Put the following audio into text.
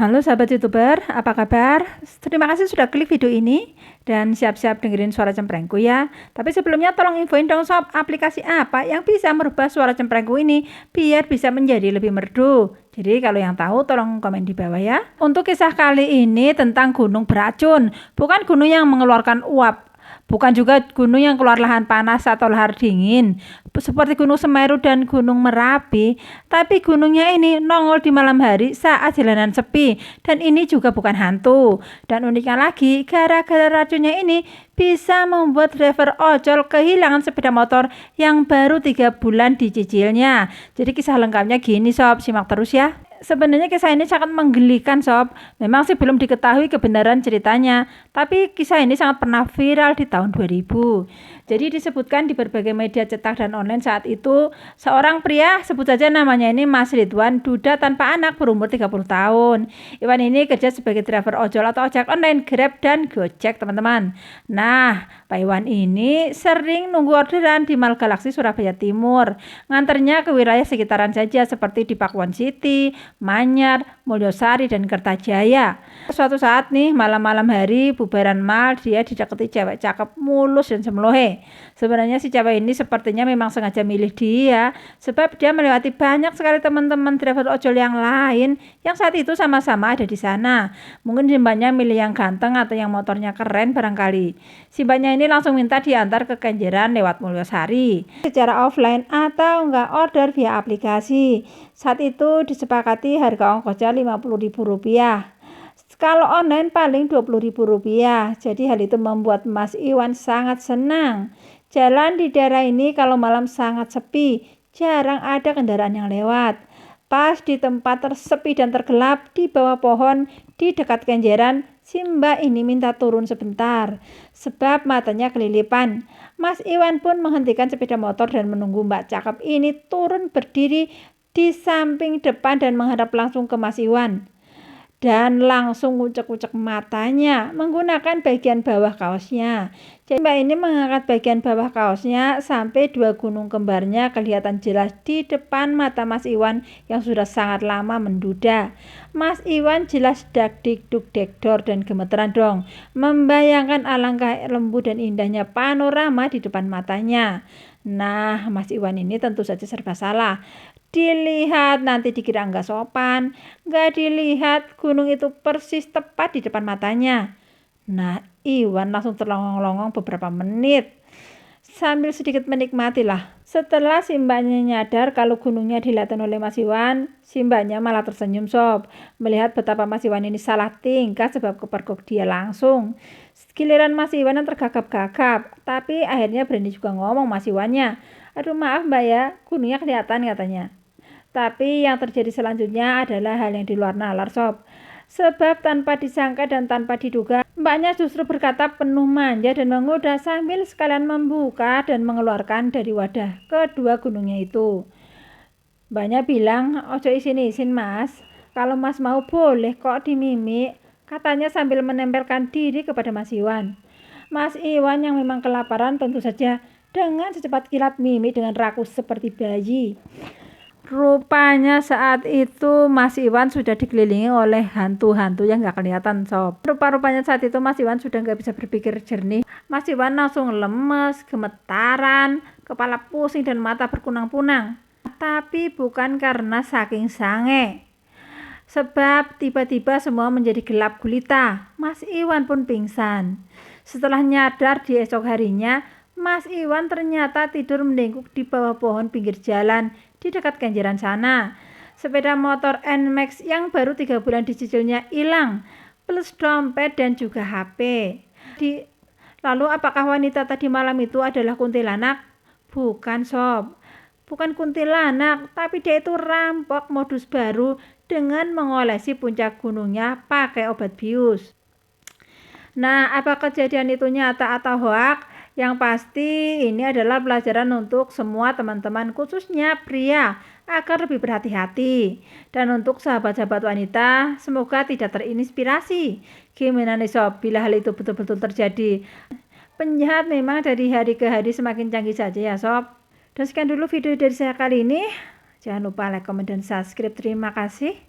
Halo sahabat YouTuber, apa kabar? Terima kasih sudah klik video ini dan siap-siap dengerin suara cemprengku ya. Tapi sebelumnya tolong infoin dong sob, aplikasi apa yang bisa merubah suara cemprengku ini biar bisa menjadi lebih merdu. Jadi kalau yang tahu tolong komen di bawah ya. Untuk kisah kali ini tentang gunung beracun, bukan gunung yang mengeluarkan uap. Bukan juga gunung yang keluar lahan panas atau lahar dingin seperti Gunung Semeru dan Gunung Merapi, tapi gunungnya ini nongol di malam hari saat jalanan sepi dan ini juga bukan hantu. Dan uniknya lagi, gara-gara racunnya ini bisa membuat driver ojol kehilangan sepeda motor yang baru 3 bulan dicicilnya. Jadi kisah lengkapnya gini sob, simak terus ya. Sebenarnya kisah ini sangat menggelikan sob. Memang sih belum diketahui kebenaran ceritanya, tapi kisah ini sangat pernah viral di tahun 2000. Jadi disebutkan di berbagai media cetak dan online saat itu, seorang pria, sebut saja namanya ini Mas Ridwan, duda tanpa anak berumur 30 tahun. Iwan ini kerja sebagai driver ojol atau ojek online, Grab dan Gojek teman-teman. Nah, Pak Iwan ini sering nunggu orderan di Mall Galaxy Surabaya Timur. Nganternya ke wilayah sekitaran saja seperti di Pakuan City, Manyar, Mulyosari, dan Kertajaya. Suatu saat nih malam-malam hari bubaran mal, dia didekati cewek cakep, mulus dan semlohe. Sebenarnya si cewek ini sepertinya memang sengaja milih dia sebab dia melewati banyak sekali teman-teman driver ojol yang lain yang saat itu sama-sama ada di sana. Mungkin si mbaknya milih yang ganteng atau yang motornya keren barangkali. Si mbaknya ini langsung minta diantar ke Kenjeran lewat Mulyosari secara offline atau enggak order via aplikasi. Saat itu disepakati harga ongkosnya Rp50.000. Kalau online paling Rp20.000. Jadi hal itu membuat Mas Iwan sangat senang. Jalan di daerah ini kalau malam sangat sepi, jarang ada kendaraan yang lewat. Pas di tempat tersepi dan tergelap di bawah pohon di dekat Kenjeran, si mbak ini minta turun sebentar sebab matanya kelilipan. Mas Iwan pun menghentikan sepeda motor dan menunggu mbak cakep ini turun berdiri di samping depan dan menghadap langsung ke Mas Iwan. Dan langsung ngucek-ngucek matanya menggunakan bagian bawah kaosnya. Jadi mbak ini mengangkat bagian bawah kaosnya sampai 2 gunung kembarnya kelihatan jelas di depan mata Mas Iwan yang sudah sangat lama menduda. Mas Iwan jelas dak-dik-duk dekdor dan gemeteran dong, membayangkan alangkah lembut dan indahnya panorama di depan matanya. Nah, Mas Iwan ini tentu saja serba salah. Dilihat nanti dikira nggak sopan, nggak dilihat gunung itu persis tepat di depan matanya. Nah, Iwan langsung terlongong-longong beberapa menit sambil sedikit menikmati lah. Setelah si mbaknya nyadar kalau gunungnya dilihatin oleh Mas Iwan, si mbaknya malah tersenyum sob, melihat betapa Mas Iwan ini salah tingkah sebab kepergok dia langsung. Giliran Mas Iwan yang tergagap-gagap, tapi akhirnya berani juga ngomong Mas Iwannya. Aduh maaf mbak ya, gunungnya kelihatan katanya. Tapi yang terjadi selanjutnya adalah hal yang di luar nalar sob. Sebab tanpa disangka dan tanpa diduga, mbaknya justru berkata penuh manja dan menggoda sambil sekalian membuka dan mengeluarkan dari wadah kedua gunungnya itu. Mbaknya bilang, ojo isin-isin mas, kalau mas mau boleh kok dimimik, katanya sambil menempelkan diri kepada Mas Iwan. Mas Iwan yang memang kelaparan tentu saja dengan secepat kilat mimik dengan rakus seperti bayi. Rupanya saat itu Mas Iwan sudah dikelilingi oleh hantu-hantu yang gak kelihatan sob. Rupa-rupanya saat itu Mas Iwan sudah gak bisa berpikir jernih. Mas Iwan langsung lemes, gemetaran, kepala pusing dan mata berkunang-kunang. Tapi bukan karena saking sange. Sebab tiba-tiba semua menjadi gelap gulita. Mas Iwan pun pingsan. Setelah nyadar di esok harinya, Mas Iwan ternyata tidur mendengkuk di bawah pohon pinggir jalan di dekat Kenjeran sana. Sepeda motor NMAX yang baru 3 bulan dicicilnya hilang, plus dompet dan juga HP. Lalu apakah wanita tadi malam itu adalah kuntilanak? Bukan sob, bukan kuntilanak, tapi dia itu rampok modus baru dengan mengolesi puncak gunungnya pakai obat bius. Nah, apa kejadian itu nyata atau hoak? Yang pasti ini adalah pelajaran untuk semua teman-teman khususnya pria agar lebih berhati-hati. Dan untuk sahabat-sahabat wanita semoga tidak terinspirasi. Gimana nih sob bila hal itu betul-betul terjadi? Penjahat memang dari hari ke hari semakin canggih saja ya sob. Dan sekian dulu video dari saya kali ini. Jangan lupa like, komen, dan subscribe. Terima kasih.